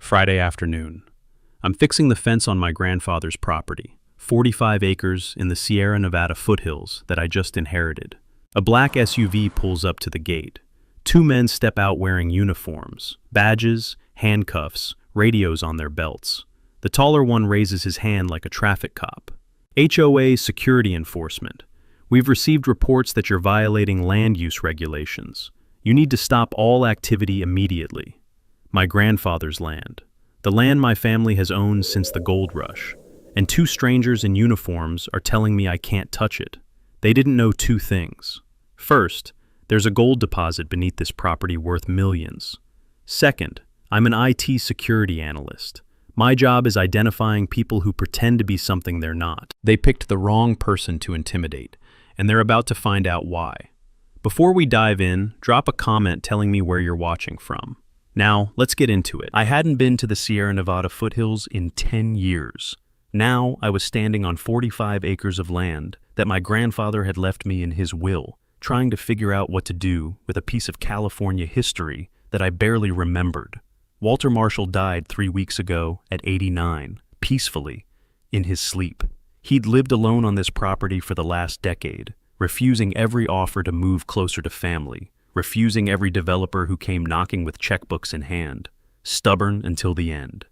Friday afternoon. I'm fixing the fence on my grandfather's property, 45 acres in the Sierra Nevada foothills that I just inherited. A black SUV pulls up to the gate. Two men step out wearing uniforms, badges, handcuffs, radios on their belts. The taller one raises his hand like a traffic cop. HOA Security Enforcement. We've received reports that you're violating land use regulations. You need to stop all activity immediately. My grandfather's land. The land my family has owned since the gold rush. And two strangers in uniforms are telling me I can't touch it. They didn't know two things. First, there's a gold deposit beneath this property worth millions. Second, I'm an IT security analyst. My job is identifying people who pretend to be something they're not. They picked the wrong person to intimidate, and they're about to find out why. Before we dive in, drop a comment telling me where you're watching from. Now, let's get into it. I hadn't been to the Sierra Nevada foothills in 10 years. Now, I was standing on 45 acres of land that my grandfather had left me in his will, trying to figure out what to do with a piece of California history that I barely remembered. Walter Marshall died 3 weeks ago at 89, peacefully, in his sleep. He'd lived alone on this property for the last decade, refusing every offer to move closer to family, refusing every developer who came knocking with checkbooks in hand, stubborn until the end.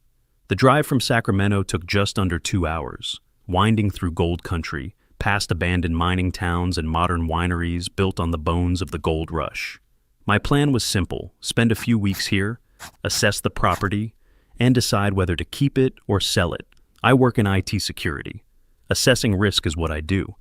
The drive from Sacramento took just under 2 hours, winding through gold country, past abandoned mining towns and modern wineries built on the bones of the gold rush. My plan was simple: spend a few weeks here, assess the property, and decide whether to keep it or sell it. I work in IT security. Assessing risk is what I do.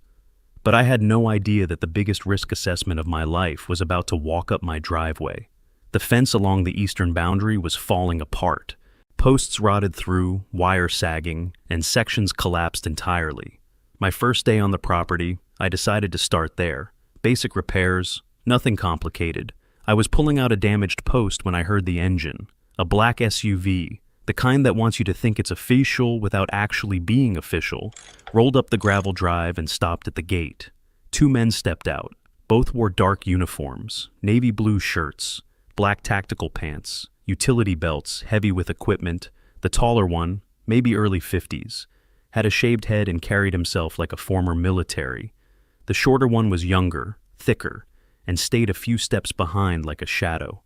But I had no idea that the biggest risk assessment of my life was about to walk up my driveway. The fence along the eastern boundary was falling apart. Posts rotted through, wire sagging, and sections collapsed entirely. My first day on the property, I decided to start there. Basic repairs, nothing complicated. I was pulling out a damaged post when I heard the engine. A black SUV, the kind that wants you to think it's official without actually being official, rolled up the gravel drive and stopped at the gate. Two men stepped out. Both wore dark uniforms, navy blue shirts, black tactical pants, utility belts heavy with equipment. The taller one, maybe early 50s, had a shaved head and carried himself like a former military. The shorter one was younger, thicker, and stayed a few steps behind like a shadow.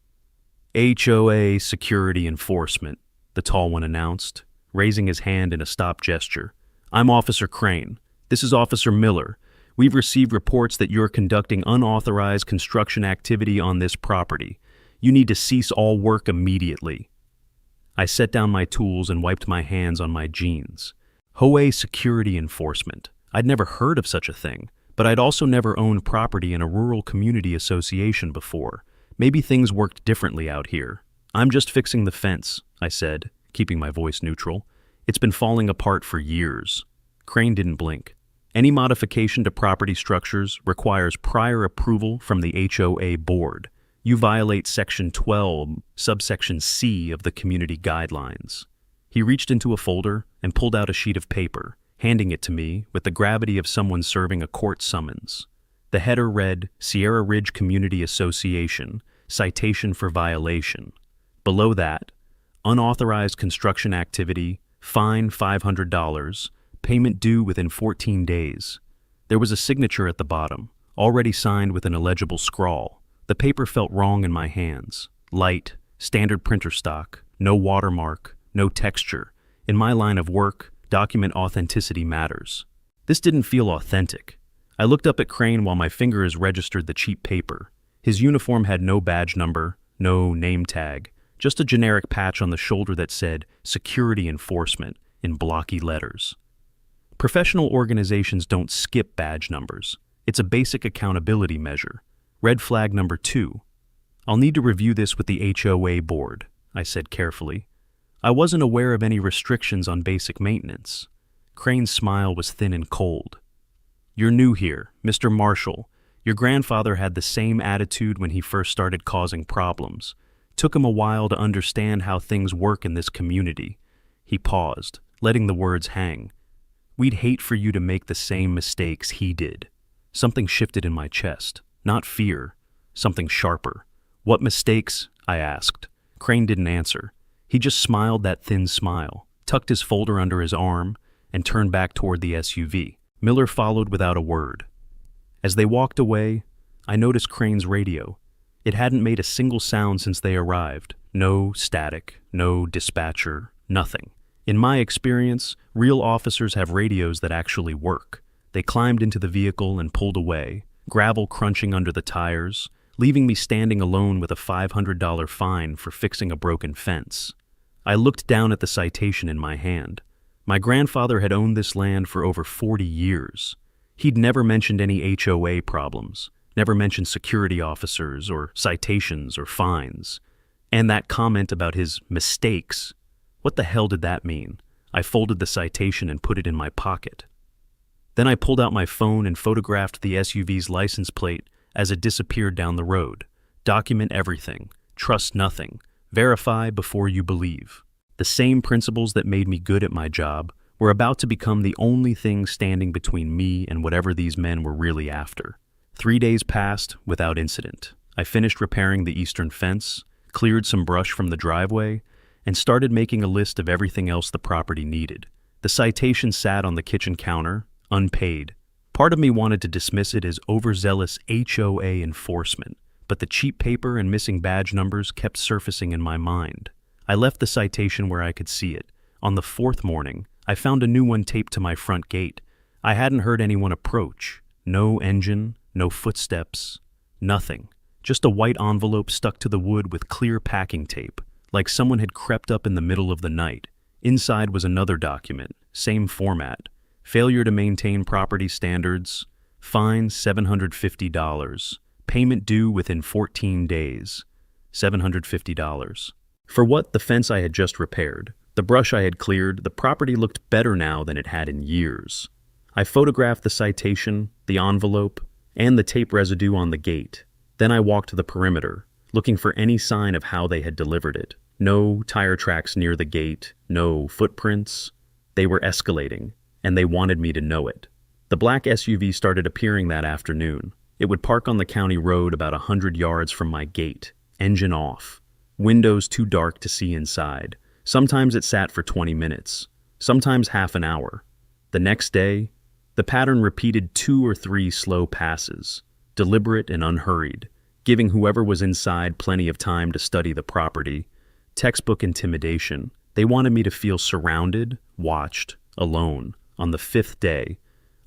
HOA Security Enforcement, the tall one announced, raising his hand in a stop gesture. I'm Officer Crane. This is Officer Miller. We've received reports that you're conducting unauthorized construction activity on this property. You need to cease all work immediately. I set down my tools and wiped my hands on my jeans. HOA Security Enforcement. I'd never heard of such a thing. But I'd also never owned property in a rural community association before. Maybe things worked differently out here. I'm just fixing the fence, I said, keeping my voice neutral. It's been falling apart for years. Crane didn't blink. Any modification to property structures requires prior approval from the HOA board. You violate Section 12, subsection C of the community guidelines. He reached into a folder and pulled out a sheet of paper, handing it to me with the gravity of someone serving a court summons. The header read, Sierra Ridge Community Association, citation for violation. Below that, unauthorized construction activity, fine $500, payment due within 14 days. There was a signature at the bottom, already signed with an illegible scrawl. The paper felt wrong in my hands. Light, standard printer stock, no watermark, no texture. In my line of work, document authenticity matters. This didn't feel authentic. I looked up at Crane while my fingers registered the cheap paper. His uniform had no badge number, no name tag, just a generic patch on the shoulder that said Security Enforcement in blocky letters. Professional organizations don't skip badge numbers. It's a basic accountability measure. Red flag number 2. I'll need to review this with the HOA board, I said carefully. I wasn't aware of any restrictions on basic maintenance. Crane's smile was thin and cold. You're new here, Mr. Marshall. Your grandfather had the same attitude when he first started causing problems. Took him a while to understand how things work in this community. He paused, letting the words hang. We'd hate for you to make the same mistakes he did. Something shifted in my chest. Not fear, something sharper. What mistakes? I asked. Crane didn't answer. He just smiled that thin smile, tucked his folder under his arm, and turned back toward the SUV. Miller followed without a word. As they walked away, I noticed Crane's radio. It hadn't made a single sound since they arrived. No static, no dispatcher, nothing. In my experience, real officers have radios that actually work. They climbed into the vehicle and pulled away, gravel crunching under the tires, leaving me standing alone with a $500 fine for fixing a broken fence. I looked down at the citation in my hand. My grandfather had owned this land for over 40 years. He'd never mentioned any HOA problems, never mentioned security officers or citations or fines. And that comment about his mistakes, what the hell did that mean? I folded the citation and put it in my pocket. Then I pulled out my phone and photographed the SUV's license plate as it disappeared down the road. Document everything. Trust nothing. Verify before you believe. The same principles that made me good at my job were about to become the only thing standing between me and whatever these men were really after. 3 days passed without incident. I finished repairing the eastern fence, cleared some brush from the driveway, and started making a list of everything else the property needed. The citation sat on the kitchen counter, unpaid. Part of me wanted to dismiss it as overzealous HOA enforcement, but the cheap paper and missing badge numbers kept surfacing in my mind. I left the citation where I could see it. On the 4th morning, I found a new one taped to my front gate. I hadn't heard anyone approach. No engine, no footsteps, nothing. Just a white envelope stuck to the wood with clear packing tape, like someone had crept up in the middle of the night. Inside was another document, same format. Failure to maintain property standards, fine $750, payment due within 14 days, $750. For what? The fence I had just repaired, the brush I had cleared, the property looked better now than it had in years. I photographed the citation, the envelope, and the tape residue on the gate. Then I walked the perimeter, looking for any sign of how they had delivered it. No tire tracks near the gate, no footprints. They were escalating, and they wanted me to know it. The black SUV started appearing that afternoon. It would park on the county road about 100 yards from my gate, engine off, windows too dark to see inside. Sometimes it sat for 20 minutes, sometimes half an hour. The next day, the pattern repeated 2 or 3 slow passes, deliberate and unhurried, giving whoever was inside plenty of time to study the property. Textbook intimidation. They wanted me to feel surrounded, watched, alone. On the 5th day,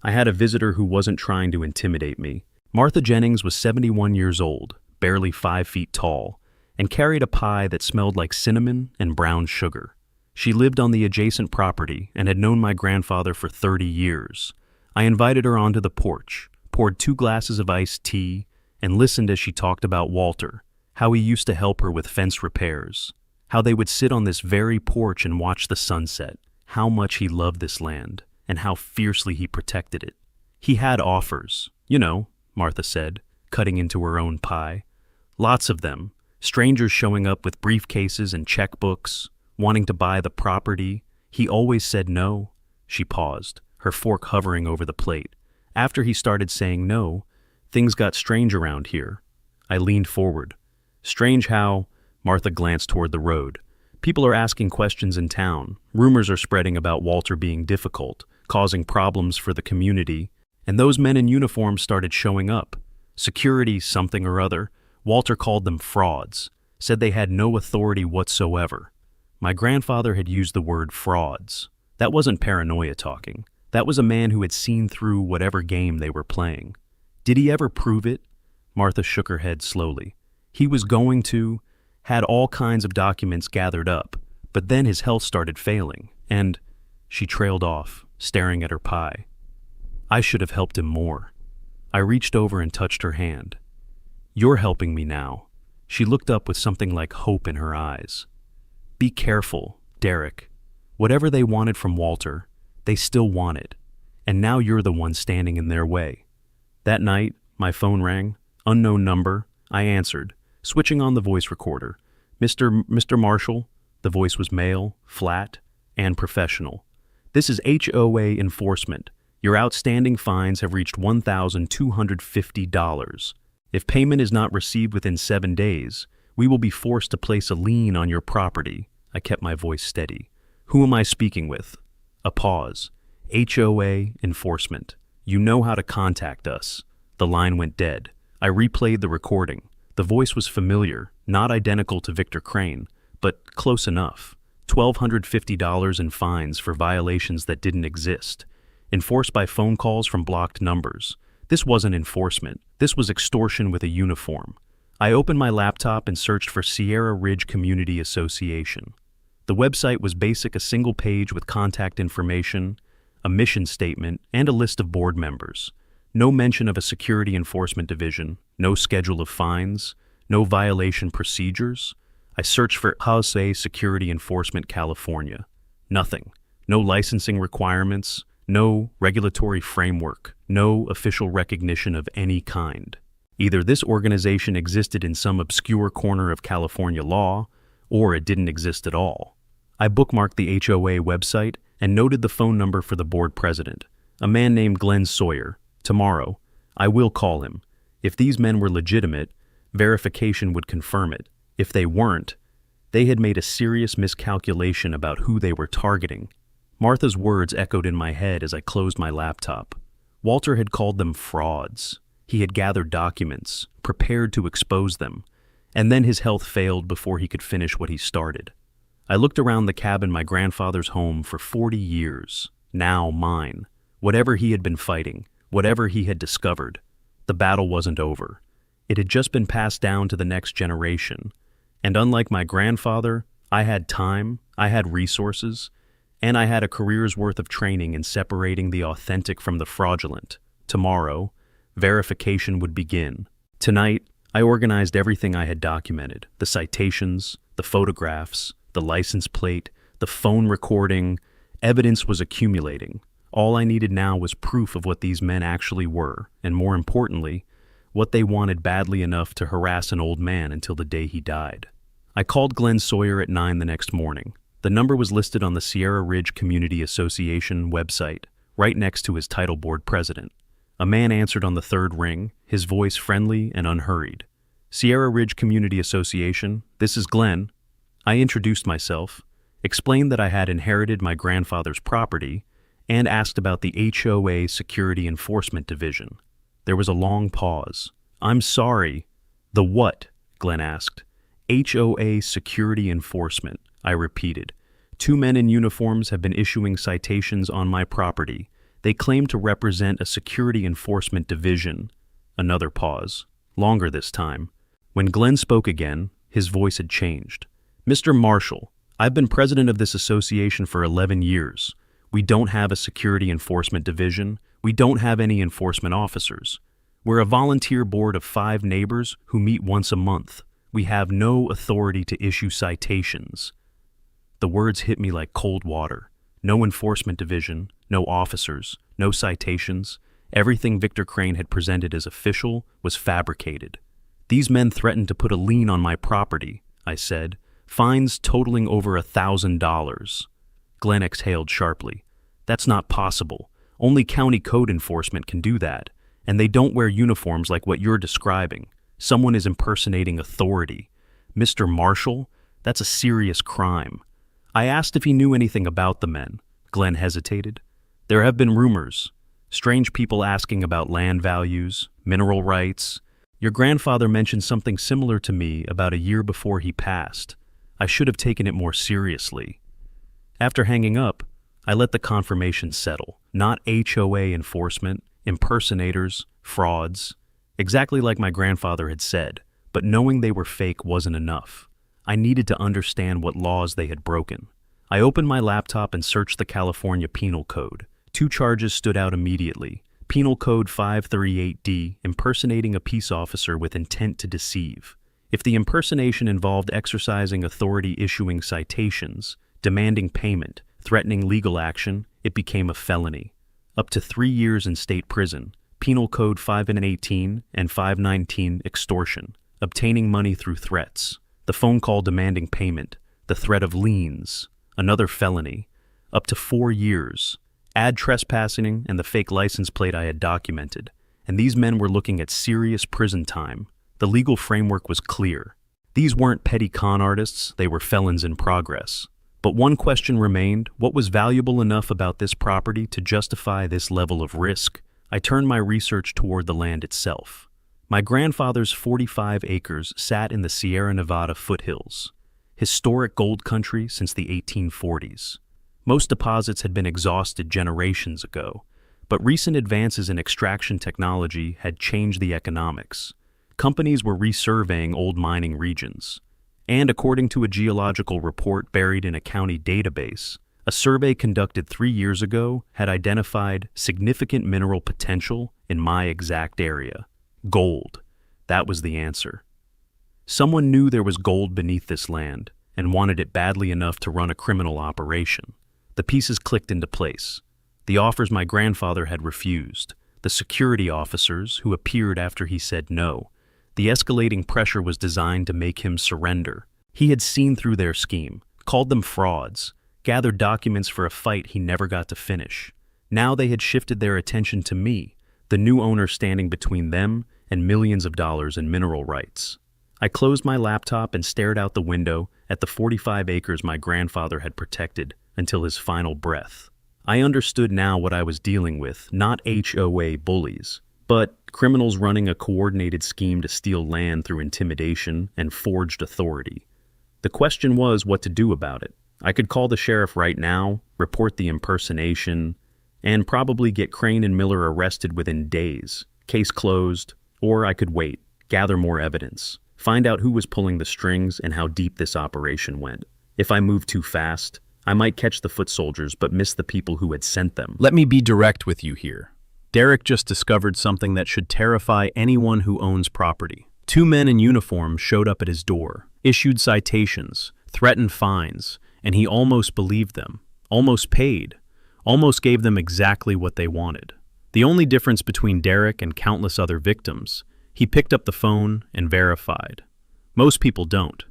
I had a visitor who wasn't trying to intimidate me. Martha Jennings was 71 years old, barely 5 feet tall, and carried a pie that smelled like cinnamon and brown sugar. She lived on the adjacent property and had known my grandfather for 30 years. I invited her onto the porch, poured 2 glasses of iced tea, and listened as she talked about Walter, how he used to help her with fence repairs, how they would sit on this very porch and watch the sunset, how much he loved this land, and how fiercely he protected it. He had offers, you know, Martha said, cutting into her own pie. Lots of them, strangers showing up with briefcases and checkbooks, wanting to buy the property. He always said no. She paused, her fork hovering over the plate. After he started saying no, things got strange around here. I leaned forward. Strange how? Martha glanced toward the road. People are asking questions in town. Rumors are spreading about Walter being difficult, causing problems for the community, and those men in uniform started showing up. Security something or other. Walter called them frauds, said they had no authority whatsoever. My grandfather had used the word frauds. That wasn't paranoia talking. That was a man who had seen through whatever game they were playing. Did he ever prove it? Martha shook her head slowly. He was going to, had all kinds of documents gathered up, but then his health started failing, and she trailed off, staring at her pie. I should have helped him more. I reached over and touched her hand. You're helping me now. She looked up with something like hope in her eyes. Be careful, Derek. Whatever they wanted from Walter, they still want it, and now you're the one standing in their way. That night, my phone rang, unknown number. I answered, switching on the voice recorder. Mr. Marshall. The voice was male, flat, and professional. This is HOA enforcement. Your outstanding fines have reached $1,250. If payment is not received within 7 days, we will be forced to place a lien on your property. I kept my voice steady. Who am I speaking with? A pause. HOA enforcement. You know how to contact us. The line went dead. I replayed the recording. The voice was familiar, not identical to Victor Crane, but close enough. $1,250 in fines for violations that didn't exist. Enforced by phone calls from blocked numbers. This wasn't enforcement. This was extortion with a uniform. I opened my laptop and searched for Sierra Ridge Community Association. The website was basic, a single page with contact information, a mission statement, and a list of board members. No mention of a security enforcement division, no schedule of fines, no violation procedures. I searched for HOA Security Enforcement California. Nothing. No licensing requirements, no regulatory framework, no official recognition of any kind. Either this organization existed in some obscure corner of California law, or it didn't exist at all. I bookmarked the HOA website and noted the phone number for the board president, a man named Glenn Sawyer. Tomorrow, I will call him. If these men were legitimate, verification would confirm it. If they weren't, they had made a serious miscalculation about who they were targeting. Martha's words echoed in my head as I closed my laptop. Walter had called them frauds. He had gathered documents, prepared to expose them, and then his health failed before he could finish what he started. I looked around the cabin, my grandfather's home for 40 years, now mine. Whatever he had been fighting, whatever he had discovered, the battle wasn't over. It had just been passed down to the next generation. And unlike my grandfather, I had time, I had resources, and I had a career's worth of training in separating the authentic from the fraudulent. Tomorrow, verification would begin. Tonight, I organized everything I had documented, the citations, the photographs, the license plate, the phone recording. Evidence was accumulating. All I needed now was proof of what these men actually were, and more importantly, what they wanted badly enough to harass an old man until the day he died. I called Glenn Sawyer at 9 the next morning. The number was listed on the Sierra Ridge Community Association website, right next to his title board president. A man answered on the third ring, his voice friendly and unhurried. Sierra Ridge Community Association, this is Glenn. I introduced myself, explained that I had inherited my grandfather's property, and asked about the HOA Security Enforcement Division. There was a long pause. I'm sorry. The what? Glenn asked. HOA Security Enforcement, I repeated. 2 men in uniforms have been issuing citations on my property. They claim to represent a security enforcement division. Another pause. Longer this time. When Glenn spoke again, his voice had changed. Mr. Marshall, I've been president of this association for 11 years. We don't have a security enforcement division. We don't have any enforcement officers. We're a volunteer board of 5 neighbors who meet once a month. We have no authority to issue citations. The words hit me like cold water. No enforcement division, no officers, no citations. Everything Victor Crane had presented as official was fabricated. These men threatened to put a lien on my property, I said. Fines totaling over $1,000. Glenn exhaled sharply. That's not possible. Only county code enforcement can do that, and they don't wear uniforms like what you're describing. Someone is impersonating authority. Mr. Marshall, that's a serious crime. I asked if he knew anything about the men. Glenn hesitated. There have been rumors. Strange people asking about land values, mineral rights. Your grandfather mentioned something similar to me about a year before he passed. I should have taken it more seriously. After hanging up, I let the confirmation settle. Not HOA enforcement, impersonators, frauds. Exactly like my grandfather had said, but knowing they were fake wasn't enough. I needed to understand what laws they had broken. I opened my laptop and searched the California Penal Code. 2 charges stood out immediately. Penal Code 538D, impersonating a peace officer with intent to deceive. If the impersonation involved exercising authority, issuing citations, demanding payment, threatening legal action, it became a felony. Up to 3 years in state prison. Penal Code 518 and 519, extortion, obtaining money through threats. The phone call demanding payment, the threat of liens, another felony. Up to 4 years. Add trespassing and the fake license plate I had documented. And these men were looking at serious prison time. The legal framework was clear. These weren't petty con artists, they were felons in progress. But one question remained: what was valuable enough about this property to justify this level of risk? I turned my research toward the land itself. My grandfather's 45 acres sat in the Sierra Nevada foothills, historic gold country since the 1840s. Most deposits had been exhausted generations ago, but recent advances in extraction technology had changed the economics. Companies were resurveying old mining regions. And according to a geological report buried in a county database, a survey conducted 3 years ago had identified significant mineral potential in my exact area. Gold. That was the answer. Someone knew there was gold beneath this land and wanted it badly enough to run a criminal operation. The pieces clicked into place. The offers my grandfather had refused, the security officers who appeared after he said no. The escalating pressure was designed to make him surrender. He had seen through their scheme, called them frauds, gathered documents for a fight he never got to finish. Now they had shifted their attention to me, the new owner standing between them and millions of dollars in mineral rights. I closed my laptop and stared out the window at the 45 acres my grandfather had protected until his final breath. I understood now what I was dealing with, not HOA bullies, but criminals running a coordinated scheme to steal land through intimidation and forged authority. The question was what to do about it. I could call the sheriff right now, report the impersonation, and probably get Crane and Miller arrested within days. Case closed. Or I could wait, gather more evidence, find out who was pulling the strings and how deep this operation went. If I moved too fast, I might catch the foot soldiers but miss the people who had sent them. Let me be direct with you here. Derek just discovered something that should terrify anyone who owns property. 2 men in uniform showed up at his door, issued citations, threatened fines, and he almost believed them, almost paid, almost gave them exactly what they wanted. The only difference between Derek and countless other victims, he picked up the phone and verified. Most people don't.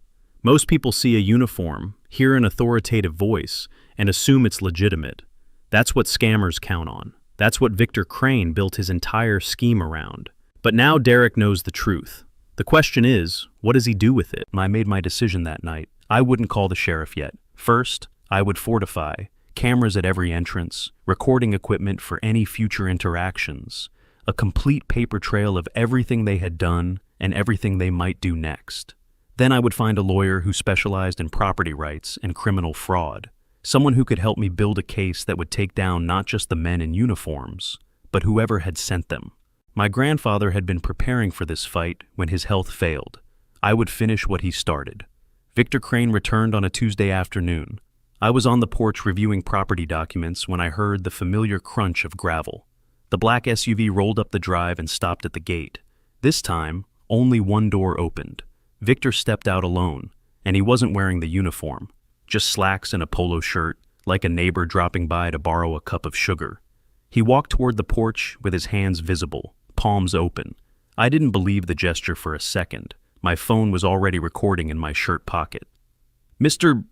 Most people see a uniform, hear an authoritative voice, and assume it's legitimate. That's what scammers count on. That's what Victor Crane built his entire scheme around. But now Derek knows the truth. The question is, what does he do with it? I made my decision that night. I wouldn't call the sheriff yet. First, I would fortify. Cameras at every entrance, recording equipment for any future interactions, a complete paper trail of everything they had done and everything they might do next. Then I would find a lawyer who specialized in property rights and criminal fraud, someone who could help me build a case that would take down not just the men in uniforms, but whoever had sent them. My grandfather had been preparing for this fight when his health failed. I would finish what he started. Victor Crane returned on a Tuesday afternoon. I was on the porch reviewing property documents when I heard the familiar crunch of gravel. The black SUV rolled up the drive and stopped at the gate. This time, only one door opened. Victor stepped out alone, and he wasn't wearing the uniform, just slacks and a polo shirt, like a neighbor dropping by to borrow a cup of sugar. He walked toward the porch with his hands visible, palms open. I didn't believe the gesture for a second. My phone was already recording in my shirt pocket. Mr.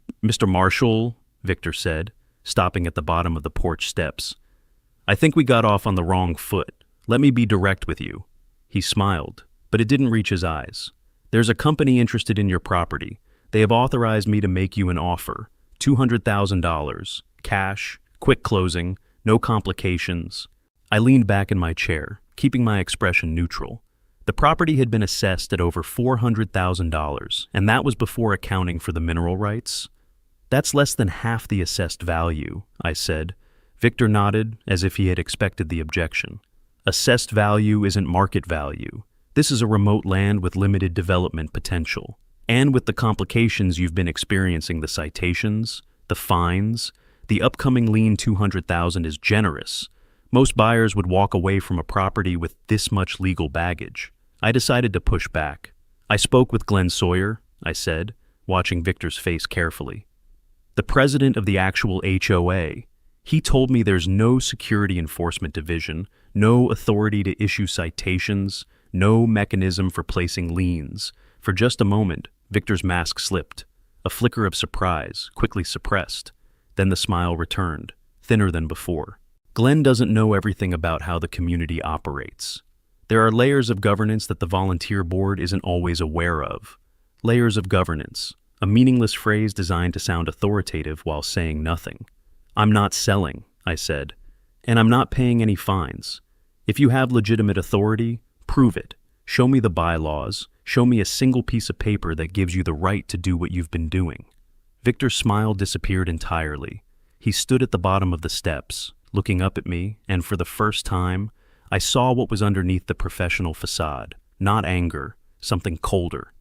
Marshall, Victor said, stopping at the bottom of the porch steps. I think we got off on the wrong foot. Let me be direct with you. He smiled, but it didn't reach his eyes. There's a company interested in your property. They have authorized me to make you an offer. $200,000, cash, quick closing, no complications. I leaned back in my chair, keeping my expression neutral. The property had been assessed at over $400,000, and that was before accounting for the mineral rights. That's less than half the assessed value, I said. Victor nodded, as if he had expected the objection. Assessed value isn't market value. This is a remote land with limited development potential. And with the complications you've been experiencing, the citations, the fines, the upcoming lien $200,000 is generous. Most buyers would walk away from a property with this much legal baggage. I decided to push back. I spoke with Glenn Sawyer, I said, watching Victor's face carefully. The president of the actual HOA. He told me there's no security enforcement division, no authority to issue citations, no mechanism for placing liens. For just a moment, Victor's mask slipped. A flicker of surprise, quickly suppressed. Then the smile returned, thinner than before. Glenn doesn't know everything about how the community operates. There are layers of governance that the volunteer board isn't always aware of. Layers of governance, a meaningless phrase designed to sound authoritative while saying nothing. I'm not selling, I said, and I'm not paying any fines. If you have legitimate authority, prove it. Show me the bylaws. Show me a single piece of paper that gives you the right to do what you've been doing. Victor's smile disappeared entirely. He stood at the bottom of the steps, looking up at me, and for the first time, I saw what was underneath the professional facade. Not anger, something colder.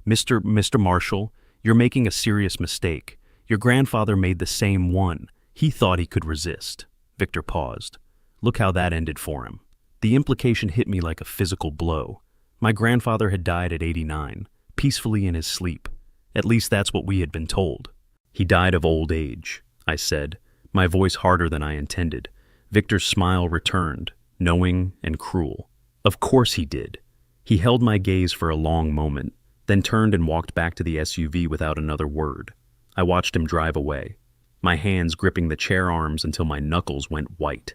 Mr. Marshall, you're making a serious mistake. Your grandfather made the same one. He thought he could resist. Victor paused. Look how that ended for him. The implication hit me like a physical blow. My grandfather had died at 89, peacefully in his sleep. At least that's what we had been told. He died of old age, I said, my voice harder than I intended. Victor's smile returned, knowing and cruel. Of course he did. He held my gaze for a long moment, then turned and walked back to the SUV without another word. I watched him drive away, my hands gripping the chair arms until my knuckles went white.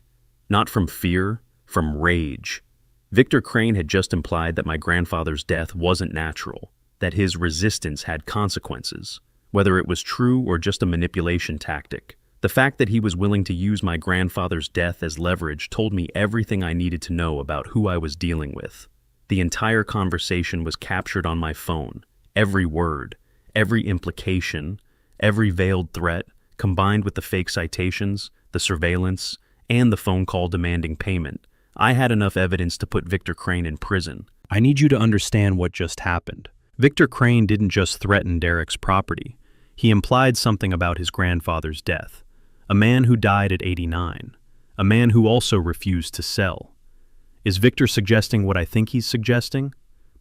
Not from fear, from rage. Victor Crane had just implied that my grandfather's death wasn't natural, that his resistance had consequences, whether it was true or just a manipulation tactic. The fact that he was willing to use my grandfather's death as leverage told me everything I needed to know about who I was dealing with. The entire conversation was captured on my phone. Every word, every implication, every veiled threat, combined with the fake citations, the surveillance, and the phone call demanding payment. I had enough evidence to put Victor Crane in prison. I need you to understand what just happened. Victor Crane didn't just threaten Derek's property. He implied something about his grandfather's death. A man who died at 89. A man who also refused to sell. Is Victor suggesting what I think he's suggesting?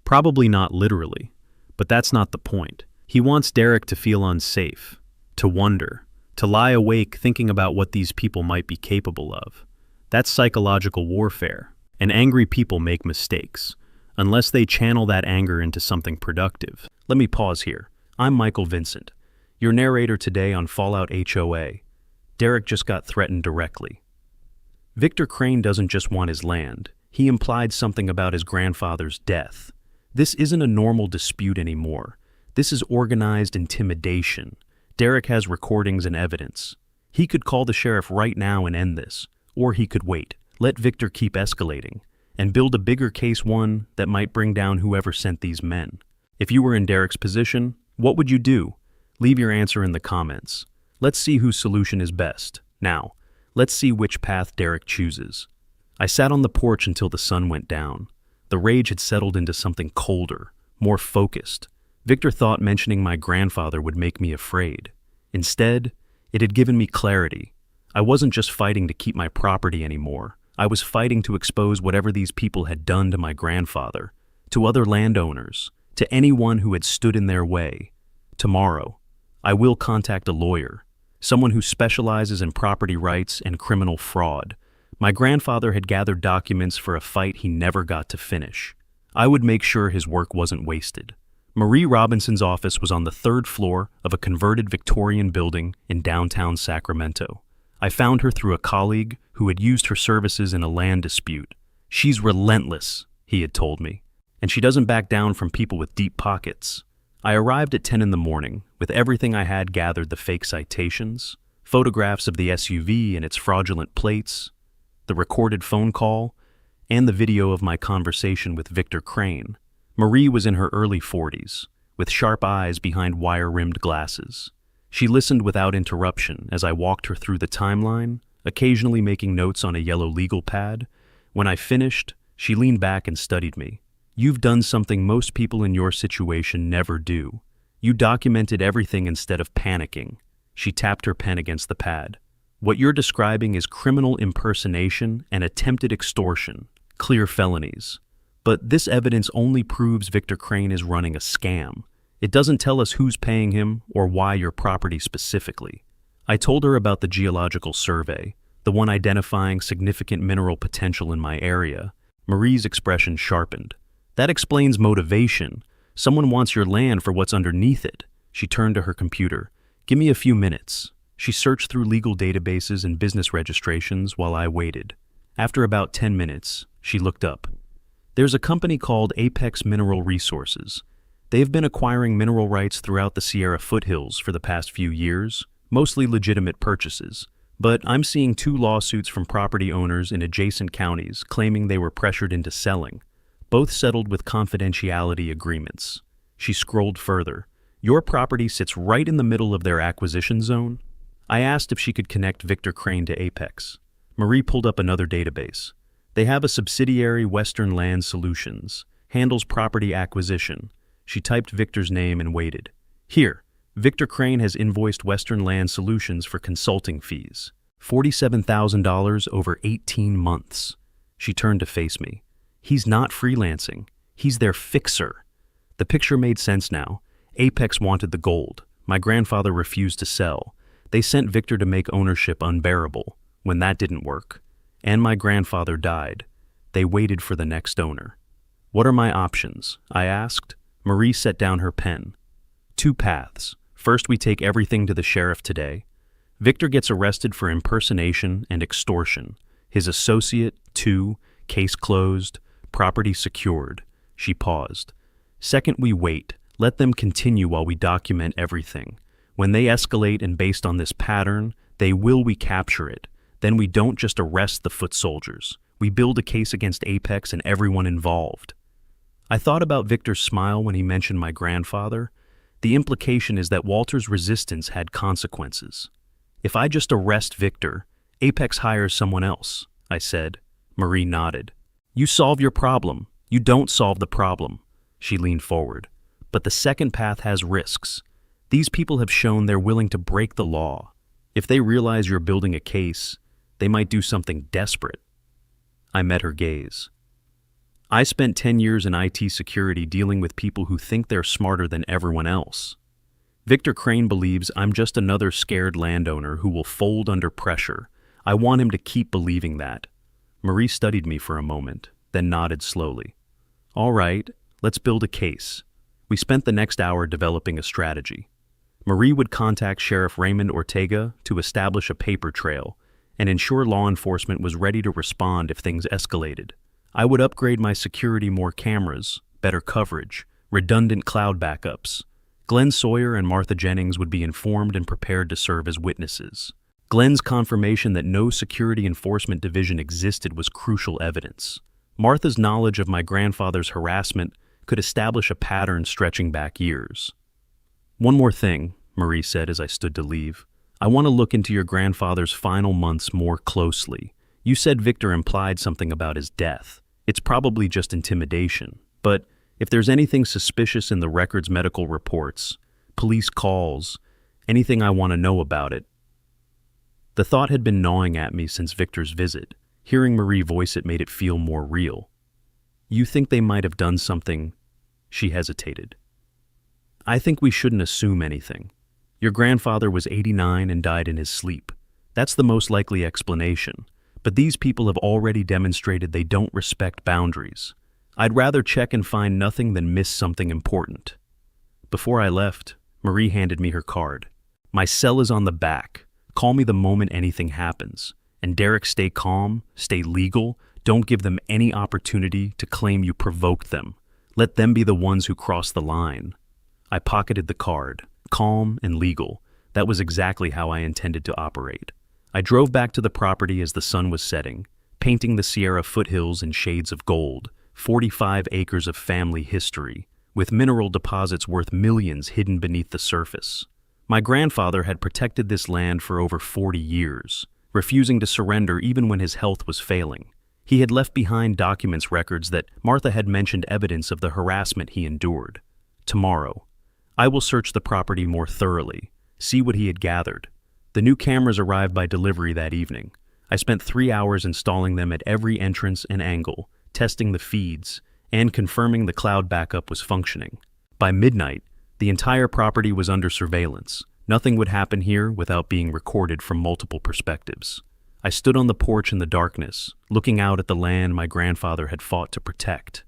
Probably not literally, but that's not the point. He wants Derek to feel unsafe, to wonder, to lie awake thinking about what these people might be capable of. That's psychological warfare, and angry people make mistakes, unless they channel that anger into something productive. Let me pause here. I'm Michael Vincent, your narrator today on Fallout HOA. Derek just got threatened directly. Victor Crane doesn't just want his land. He implied something about his grandfather's death. This isn't a normal dispute anymore. This is organized intimidation. Derek has recordings and evidence. He could call the sheriff right now and end this. Or he could wait, let Victor keep escalating, and build a bigger case, one that might bring down whoever sent these men. If you were in Derek's position, what would you do? Leave your answer in the comments. Let's see whose solution is best. Now, let's see which path Derek chooses. I sat on the porch until the sun went down. The rage had settled into something colder, more focused. Victor thought mentioning my grandfather would make me afraid. Instead, it had given me clarity. I wasn't just fighting to keep my property anymore. I was fighting to expose whatever these people had done to my grandfather, to other landowners, to anyone who had stood in their way. Tomorrow, I will contact a lawyer, someone who specializes in property rights and criminal fraud. My grandfather had gathered documents for a fight he never got to finish. I would make sure his work wasn't wasted. Marie Robinson's office was on the 3rd floor of a converted Victorian building in downtown Sacramento. I found her through a colleague who had used her services in a land dispute. She's relentless, he had told me, and she doesn't back down from people with deep pockets. I arrived at 10 in the morning, with everything I had gathered: the fake citations, photographs of the SUV and its fraudulent plates, the recorded phone call, and the video of my conversation with Victor Crane. Marie was in her early 40s, with sharp eyes behind wire-rimmed glasses. She listened without interruption as I walked her through the timeline, occasionally making notes on a yellow legal pad. When I finished, she leaned back and studied me. You've done something most people in your situation never do. You documented everything instead of panicking. She tapped her pen against the pad. What you're describing is criminal impersonation and attempted extortion, clear felonies. But this evidence only proves Victor Crane is running a scam. It doesn't tell us who's paying him or why your property specifically. I told her about the geological survey, the one identifying significant mineral potential in my area. Marie's expression sharpened. That explains motivation. Someone wants your land for what's underneath it. She turned to her computer. Give me a few minutes. She searched through legal databases and business registrations while I waited. After about 10 minutes, she looked up. There's a company called Apex Mineral Resources. They've been acquiring mineral rights throughout the Sierra foothills for the past few years, mostly legitimate purchases. But I'm seeing 2 lawsuits from property owners in adjacent counties claiming they were pressured into selling, both settled with confidentiality agreements. She scrolled further. Your property sits right in the middle of their acquisition zone? I asked if she could connect Victor Crane to Apex. Marie pulled up another database. They have a subsidiary, Western Land Solutions, handles property acquisition. She typed Victor's name and waited. Here, Victor Crane has invoiced Western Land Solutions for consulting fees. $47,000 over 18 months. She turned to face me. He's not freelancing. He's their fixer. The picture made sense now. Apex wanted the gold. My grandfather refused to sell. They sent Victor to make ownership unbearable. When that didn't work, and my grandfather died, they waited for the next owner. What are my options? I asked. Marie set down her pen. 2 paths. First, we take everything to the sheriff today. Victor gets arrested for impersonation and extortion. His associate, 2, case closed, property secured. She paused. Second, we wait. Let them continue while we document everything. When they escalate and based on this pattern, we capture it. Then we don't just arrest the foot soldiers. We build a case against Apex and everyone involved. I thought about Victor's smile when he mentioned my grandfather. The implication is that Walter's resistance had consequences. If I just arrest Victor, Apex hires someone else, I said. Marie nodded. You solve your problem. You don't solve the problem. She leaned forward. But the second path has risks. These people have shown they're willing to break the law. If they realize you're building a case, they might do something desperate. I met her gaze. I spent 10 years in IT security dealing with people who think they're smarter than everyone else. Victor Crane believes I'm just another scared landowner who will fold under pressure. I want him to keep believing that. Marie studied me for a moment, then nodded slowly. All right, let's build a case. We spent the next hour developing a strategy. Marie would contact Sheriff Raymond Ortega to establish a paper trail and ensure law enforcement was ready to respond if things escalated. I would upgrade my security, more cameras, better coverage, redundant cloud backups. Glenn Sawyer and Martha Jennings would be informed and prepared to serve as witnesses. Glenn's confirmation that no security enforcement division existed was crucial evidence. Martha's knowledge of my grandfather's harassment could establish a pattern stretching back years. One more thing, Marie said as I stood to leave. I want to look into your grandfather's final months more closely. You said Victor implied something about his death. It's probably just intimidation, but if there's anything suspicious in the record's medical reports, police calls, anything, I want to know about it. The thought had been gnawing at me since Victor's visit. Hearing Marie voice it made it feel more real. You think they might have done something? She hesitated. I think we shouldn't assume anything. Your grandfather was 89 and died in his sleep. That's the most likely explanation. But these people have already demonstrated they don't respect boundaries. I'd rather check and find nothing than miss something important. Before I left, Marie handed me her card. My cell is on the back. Call me the moment anything happens. And Derek, stay calm, stay legal. Don't give them any opportunity to claim you provoked them. Let them be the ones who cross the line. I pocketed the card. Calm and legal. That was exactly how I intended to operate. I drove back to the property as the sun was setting, painting the Sierra foothills in shades of gold, 45 acres of family history, with mineral deposits worth millions hidden beneath the surface. My grandfather had protected this land for over 40 years, refusing to surrender even when his health was failing. He had left behind documents records that Martha had mentioned evidence of the harassment he endured. Tomorrow, I will search the property more thoroughly, see what he had gathered. The new cameras arrived by delivery that evening. I spent 3 hours installing them at every entrance and angle, testing the feeds, and confirming the cloud backup was functioning. By midnight, the entire property was under surveillance. Nothing would happen here without being recorded from multiple perspectives. I stood on the porch in the darkness, looking out at the land my grandfather had fought to protect.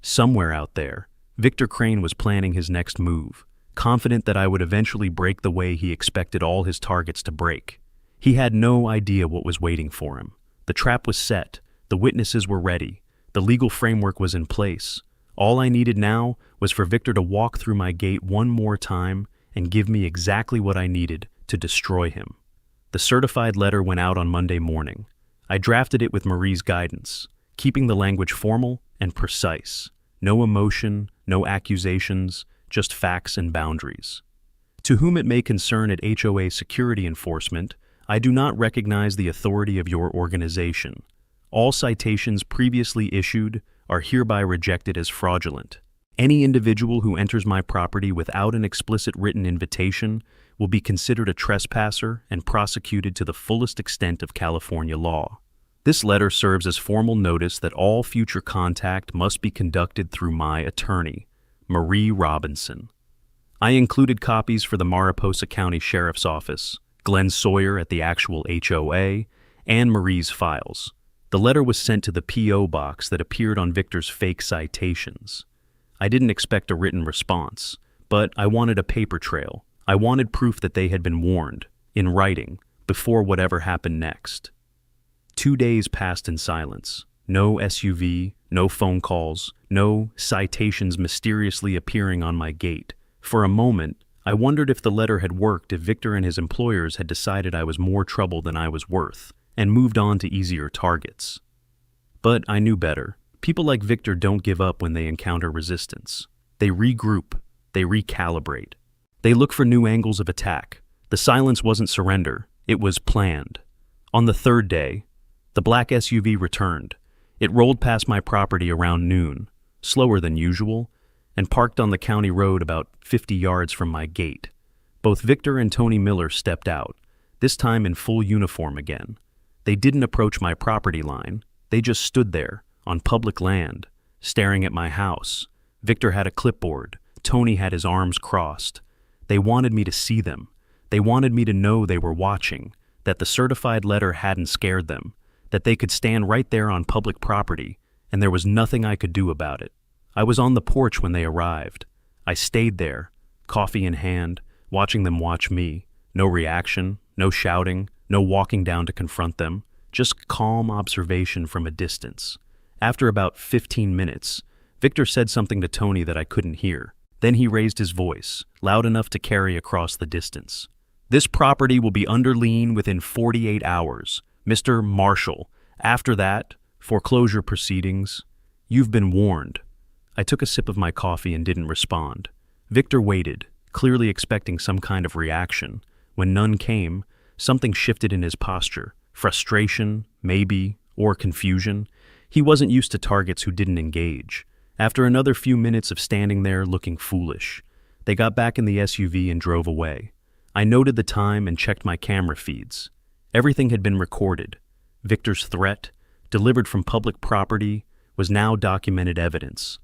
Somewhere out there, Victor Crane was planning his next move, confident that I would eventually break the way he expected all his targets to break. He had no idea what was waiting for him. The trap was set, the witnesses were ready, the legal framework was in place. All I needed now was for Victor to walk through my gate one more time and give me exactly what I needed to destroy him. The certified letter went out on Monday morning. I drafted it with Marie's guidance, keeping the language formal and precise. No emotion, no accusations, just facts and boundaries. To whom it may concern at HOA Security Enforcement, I do not recognize the authority of your organization. All citations previously issued are hereby rejected as fraudulent. Any individual who enters my property without an explicit written invitation will be considered a trespasser and prosecuted to the fullest extent of California law. This letter serves as formal notice that all future contact must be conducted through my attorney, Marie Robinson. I included copies for the Mariposa County Sheriff's Office, Glenn Sawyer at the actual HOA, and Marie's files. The letter was sent to the P.O. box that appeared on Victor's fake citations. I didn't expect a written response, but I wanted a paper trail. I wanted proof that they had been warned, in writing, before whatever happened next. 2 days passed in silence. No SUV, no phone calls, no citations mysteriously appearing on my gate. For a moment, I wondered if the letter had worked, if Victor and his employers had decided I was more trouble than I was worth, and moved on to easier targets. But I knew better. People like Victor don't give up when they encounter resistance. They regroup, they recalibrate. They look for new angles of attack. The silence wasn't surrender, it was planned. On the third day, the black SUV returned. It rolled past my property around noon, slower than usual, and parked on the county road about 50 yards from my gate. Both Victor and Tony Miller stepped out, this time in full uniform again. They didn't approach my property line, they just stood there, on public land, staring at my house. Victor had a clipboard, Tony had his arms crossed. They wanted me to see them. They wanted me to know they were watching, that the certified letter hadn't scared them, that they could stand right there on public property, and there was nothing I could do about it. I was on the porch when they arrived. I stayed there, coffee in hand, watching them watch me. No reaction, no shouting, no walking down to confront them, just calm observation from a distance. After about 15 minutes, Victor said something to Tony that I couldn't hear. Then he raised his voice, loud enough to carry across the distance. "This property will be under lien within 48 hours. Mr. Marshall. After that, foreclosure proceedings. You've been warned." I took a sip of my coffee and didn't respond. Victor waited, clearly expecting some kind of reaction. When none came, something shifted in his posture. Frustration, maybe, or confusion. He wasn't used to targets who didn't engage. After another few minutes of standing there looking foolish, they got back in the SUV and drove away. I noted the time and checked my camera feeds. Everything had been recorded. Victor's threat, delivered from public property, was now documented evidence.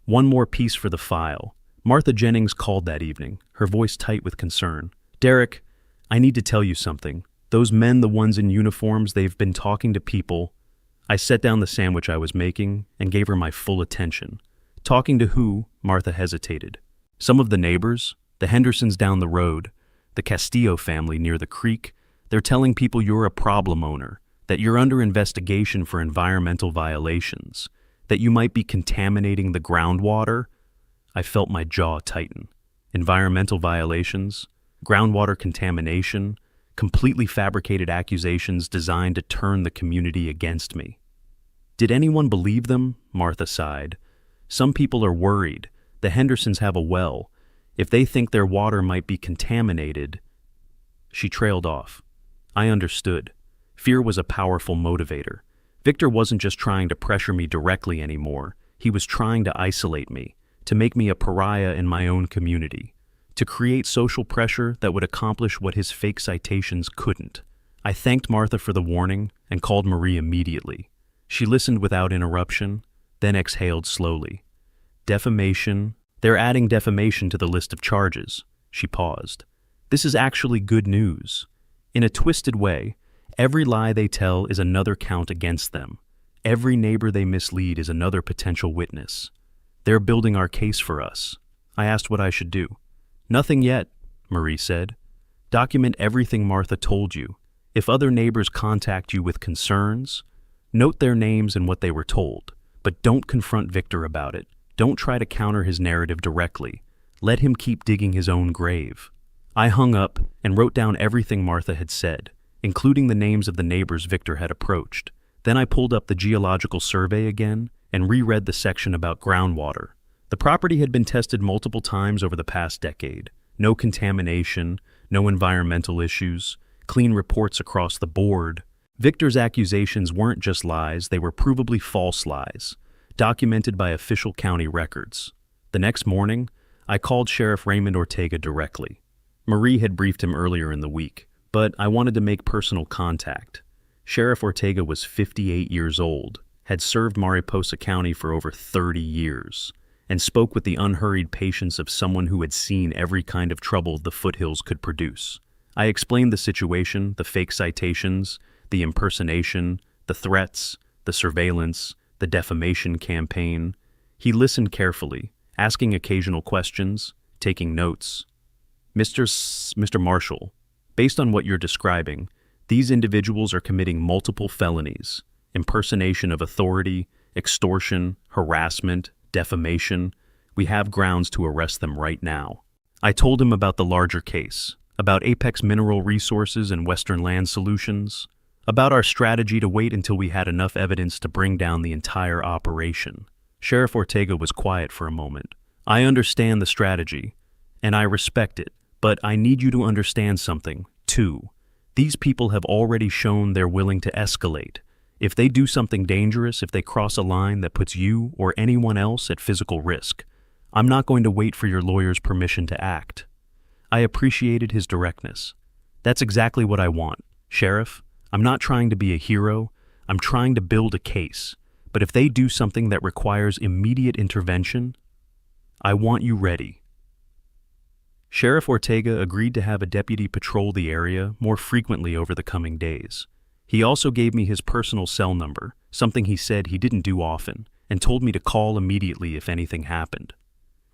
One more piece for the file. Martha Jennings called that evening, her voice tight with concern. "Derek, I need to tell you something. Those men, the ones in uniforms, they've been talking to people." I set down the sandwich I was making and gave her my full attention. "Talking to who?" Martha hesitated. "Some of the neighbors, the Hendersons down the road, the Castillo family near the creek. They're telling people you're a problem owner, that you're under investigation for environmental violations, that you might be contaminating the groundwater." I felt my jaw tighten. Environmental violations, groundwater contamination, completely fabricated accusations designed to turn the community against me. "Did anyone believe them?" Martha sighed. "Some people are worried. The Hendersons have a well. If they think their water might be contaminated..." She trailed off. I understood. Fear was a powerful motivator. Victor wasn't just trying to pressure me directly anymore. He was trying to isolate me, to make me a pariah in my own community, to create social pressure that would accomplish what his fake citations couldn't. I thanked Martha for the warning and called Marie immediately. She listened without interruption, then exhaled slowly. "Defamation. They're adding defamation to the list of charges." She paused. "This is actually good news. In a twisted way, every lie they tell is another count against them. Every neighbor they mislead is another potential witness. They're building our case for us." I asked what I should do. "Nothing yet," Marie said. "Document everything Martha told you. If other neighbors contact you with concerns, note their names and what they were told, but don't confront Victor about it. Don't try to counter his narrative directly. Let him keep digging his own grave. I hung up and wrote down everything Martha had said, including the names of the neighbors Victor had approached. Then I pulled up the geological survey again and reread the section about groundwater. The property had been tested multiple times over the past decade. No contamination, no environmental issues, clean reports across the board. Victor's accusations weren't just lies, they were provably false lies, documented by official county records. The next morning, I called Sheriff Raymond Ortega directly. Marie had briefed him earlier in the week, but I wanted to make personal contact. Sheriff Ortega was 58 years old, had served Mariposa County for over 30 years, and spoke with the unhurried patience of someone who had seen every kind of trouble the foothills could produce. I explained the situation, the fake citations, the impersonation, the threats, the surveillance, the defamation campaign. He listened carefully, asking occasional questions, taking notes. Mr. Marshall, based on what you're describing, these individuals are committing multiple felonies: impersonation of authority, extortion, harassment, defamation. We have grounds to arrest them right now. I told him about the larger case, about Apex Mineral Resources and Western Land Solutions, about our strategy to wait until we had enough evidence to bring down the entire operation. Sheriff Ortega was quiet for a moment. I understand the strategy, and I respect it, but I need you to understand something, too. These people have already shown they're willing to escalate. If they do something dangerous, if they cross a line that puts you or anyone else at physical risk, I'm not going to wait for your lawyer's permission to act. I appreciated his directness. That's exactly what I want. Sheriff, I'm not trying to be a hero. I'm trying to build a case. But if they do something that requires immediate intervention, I want you ready. Sheriff Ortega agreed to have a deputy patrol the area more frequently over the coming days. He also gave me his personal cell number, something he said he didn't do often, and told me to call immediately if anything happened.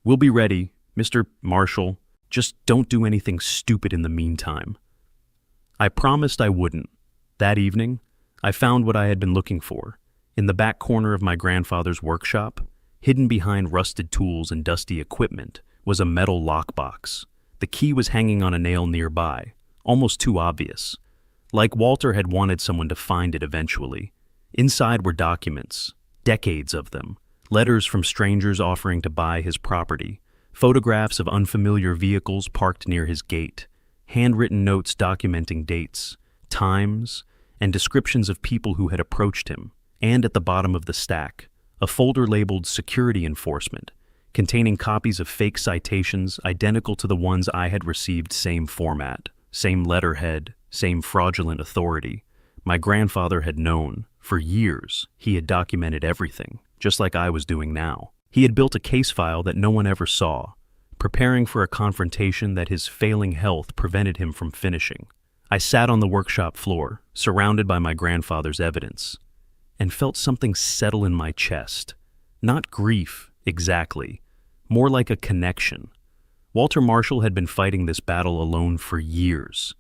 We'll be ready, Mr. Marshall. Just don't do anything stupid in the meantime. I promised I wouldn't. That evening, I found what I had been looking for. In the back corner of my grandfather's workshop, hidden behind rusted tools and dusty equipment, was a metal lockbox. The key was hanging on a nail nearby, almost too obvious. Like Walter had wanted someone to find it eventually. Inside were documents, decades of them, letters from strangers offering to buy his property, photographs of unfamiliar vehicles parked near his gate, handwritten notes documenting dates, times, and descriptions of people who had approached him, and at the bottom of the stack, a folder labeled Security Enforcement, containing copies of fake citations identical to the ones I had received, same format, same letterhead, same fraudulent authority. My grandfather had known. For years, he had documented everything, just like I was doing now. He had built a case file that no one ever saw, preparing for a confrontation that his failing health prevented him from finishing. I sat on the workshop floor, surrounded by my grandfather's evidence, and felt something settle in my chest. Not grief, exactly, more like a connection. Walter Marshall had been fighting this battle alone for years,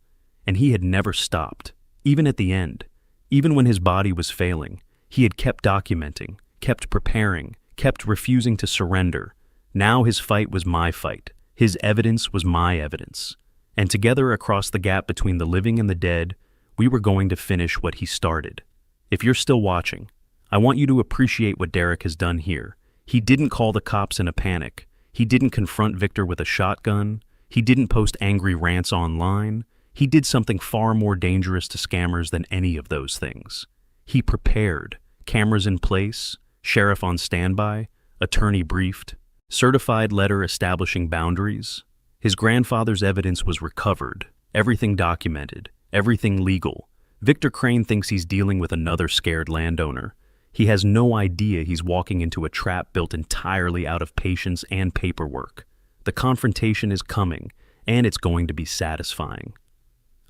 and he had never stopped. Even at the end, even when his body was failing, he had kept documenting, kept preparing, kept refusing to surrender. Now his fight was my fight. His evidence was my evidence. And together across the gap between the living and the dead, we were going to finish what he started. If you're still watching, I want you to appreciate what Derek has done here. He didn't call the cops in a panic. He didn't confront Victor with a shotgun. He didn't post angry rants online. He did something far more dangerous to scammers than any of those things. He prepared. Cameras in place, sheriff on standby, attorney briefed, certified letter establishing boundaries. His grandfather's evidence was recovered, everything documented, everything legal. Victor Crane thinks he's dealing with another scared landowner. He has no idea he's walking into a trap built entirely out of patience and paperwork. The confrontation is coming, and it's going to be satisfying.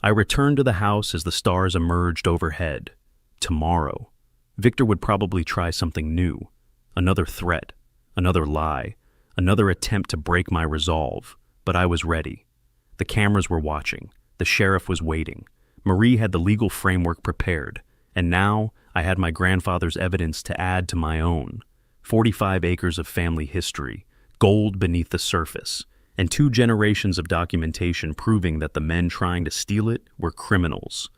I returned to the house as the stars emerged overhead. Tomorrow, Victor would probably try something new. Another threat, another lie, another attempt to break my resolve. But I was ready. The cameras were watching. The sheriff was waiting. Marie had the legal framework prepared. And now I had my grandfather's evidence to add to my own. 45 acres of family history, gold beneath the surface, and 2 generations of documentation proving that the men trying to steal it were criminals.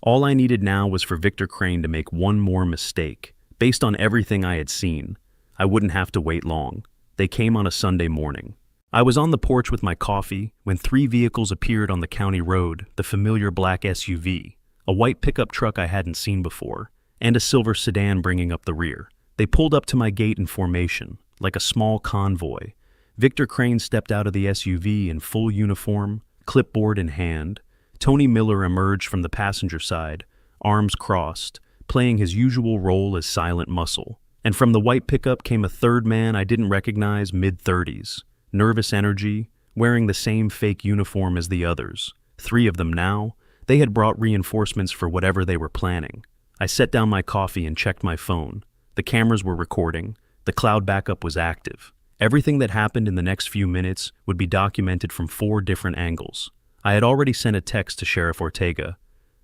All I needed now was for Victor Crane to make one more mistake. Based on everything I had seen, I wouldn't have to wait long. They came on a Sunday morning. I was on the porch with my coffee when 3 vehicles appeared on the county road, the familiar black SUV, a white pickup truck I hadn't seen before, and a silver sedan bringing up the rear. They pulled up to my gate in formation, like a small convoy. Victor Crane stepped out of the SUV in full uniform, clipboard in hand. Tony Miller emerged from the passenger side, arms crossed, playing his usual role as silent muscle. And from the white pickup came a third man I didn't recognize, mid-30s. Nervous energy, wearing the same fake uniform as the others. 3 of them now. They had brought reinforcements for whatever they were planning. I set down my coffee and checked my phone. The cameras were recording. The cloud backup was active. Everything that happened in the next few minutes would be documented from 4 different angles. I had already sent a text to Sheriff Ortega.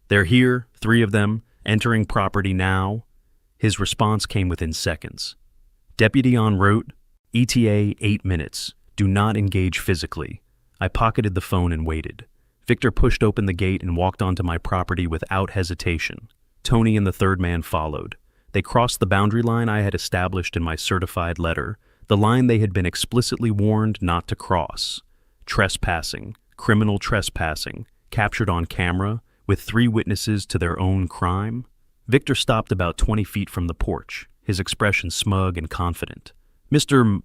"They're here, 3 of them, entering property now." His response came within seconds. "Deputy en route, ETA 8 minutes. Do not engage physically." I pocketed the phone and waited. Victor pushed open the gate and walked onto my property without hesitation. Tony and the third man followed. They crossed the boundary line I had established in my certified letter, the line they had been explicitly warned not to cross. Trespassing, criminal trespassing, captured on camera, with 3 witnesses to their own crime. Victor stopped about 20 feet from the porch, his expression smug and confident. "Mr.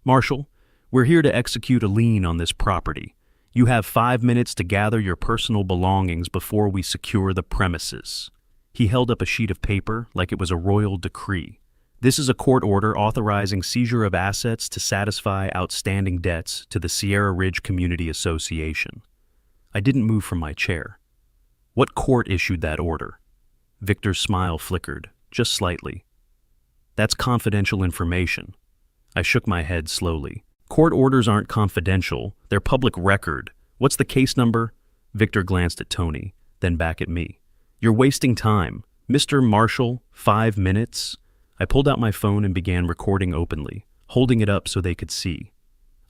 Marshall, we're here to execute a lien on this property. You have 5 minutes to gather your personal belongings before we secure the premises." He held up a sheet of paper like it was a royal decree. "This is a court order authorizing seizure of assets to satisfy outstanding debts to the Sierra Ridge Community Association." I didn't move from my chair. "What court issued that order?" Victor's smile flickered, just slightly. "That's confidential information." I shook my head slowly. "Court orders aren't confidential, they're public record. What's the case number?" Victor glanced at Tony, then back at me. "You're wasting time. Mr. Marshall, 5 minutes." I pulled out my phone and began recording openly, holding it up so they could see.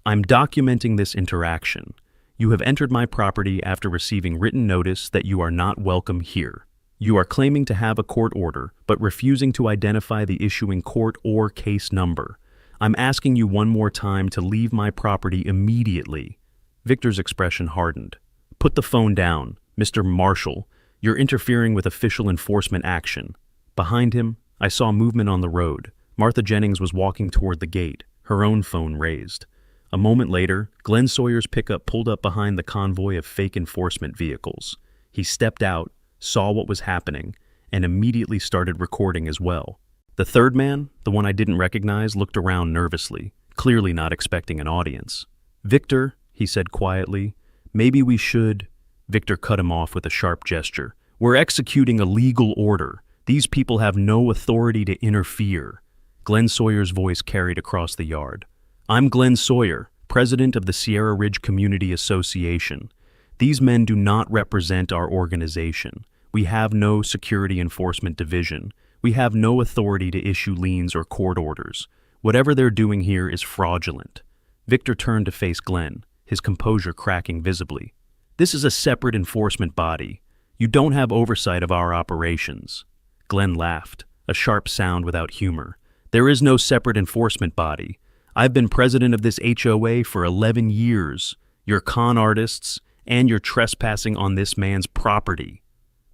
"I'm documenting this interaction. You have entered my property after receiving written notice that you are not welcome here. You are claiming to have a court order, but refusing to identify the issuing court or case number. I'm asking you one more time to leave my property immediately." Victor's expression hardened. "Put the phone down, Mr. Marshall. You're interfering with official enforcement action." Behind him, I saw movement on the road. Martha Jennings was walking toward the gate, her own phone raised. A moment later, Glenn Sawyer's pickup pulled up behind the convoy of fake enforcement vehicles. He stepped out, saw what was happening, and immediately started recording as well. The third man, the one I didn't recognize, looked around nervously, clearly not expecting an audience. "Victor," he said quietly, "maybe we should—" Victor cut him off with a sharp gesture. "We're executing a legal order. These people have no authority to interfere." Glenn Sawyer's voice carried across the yard. "I'm Glenn Sawyer, president of the Sierra Ridge Community Association. These men do not represent our organization. We have no security enforcement division. We have no authority to issue liens or court orders. Whatever they're doing here is fraudulent." Victor turned to face Glenn, his composure cracking visibly. "This is a separate enforcement body. You don't have oversight of our operations." Glenn laughed, a sharp sound without humor. "There is no separate enforcement body. I've been president of this HOA for 11 years. You're con artists, and you're trespassing on this man's property."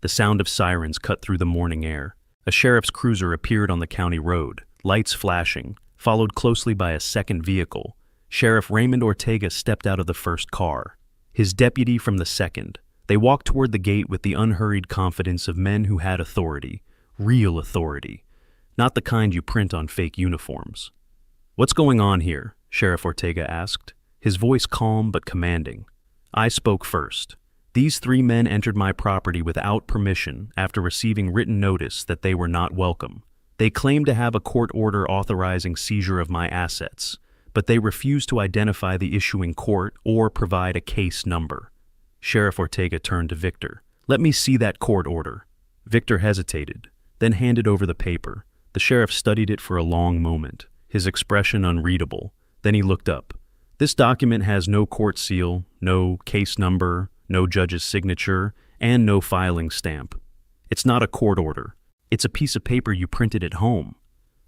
The sound of sirens cut through the morning air. A sheriff's cruiser appeared on the county road, lights flashing, followed closely by a second vehicle. Sheriff Raymond Ortega stepped out of the first car, his deputy from the second. They walked toward the gate with the unhurried confidence of men who had authority, real authority, not the kind you print on fake uniforms. "What's going on here?" Sheriff Ortega asked, his voice calm but commanding. I spoke first. "These 3 men entered my property without permission after receiving written notice that they were not welcome. They claimed to have a court order authorizing seizure of my assets, but they refused to identify the issuing court or provide a case number." Sheriff Ortega turned to Victor. "Let me see that court order." Victor hesitated, then handed over the paper. The sheriff studied it for a long moment. his expression unreadable. Then he looked up. "This document has no court seal, no case number, no judge's signature, and no filing stamp. It's not a court order. It's a piece of paper you printed at home."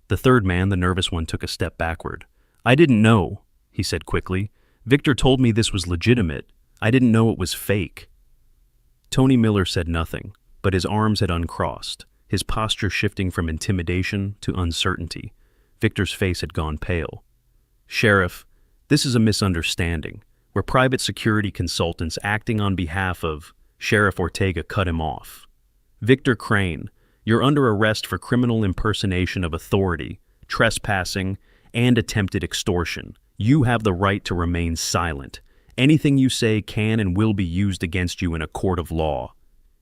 The third man, the nervous one, took a step backward. "I didn't know," he said quickly. "Victor told me this was legitimate. I didn't know it was fake." Tony Miller said nothing, but his arms had uncrossed, his posture shifting from intimidation to uncertainty. Victor's face had gone pale. "Sheriff, this is a misunderstanding. We're private security consultants acting on behalf of..." Sheriff Ortega cut him off. "Victor Crane, you're under arrest for criminal impersonation of authority, trespassing, and attempted extortion. You have the right to remain silent. Anything you say can and will be used against you in a court of law."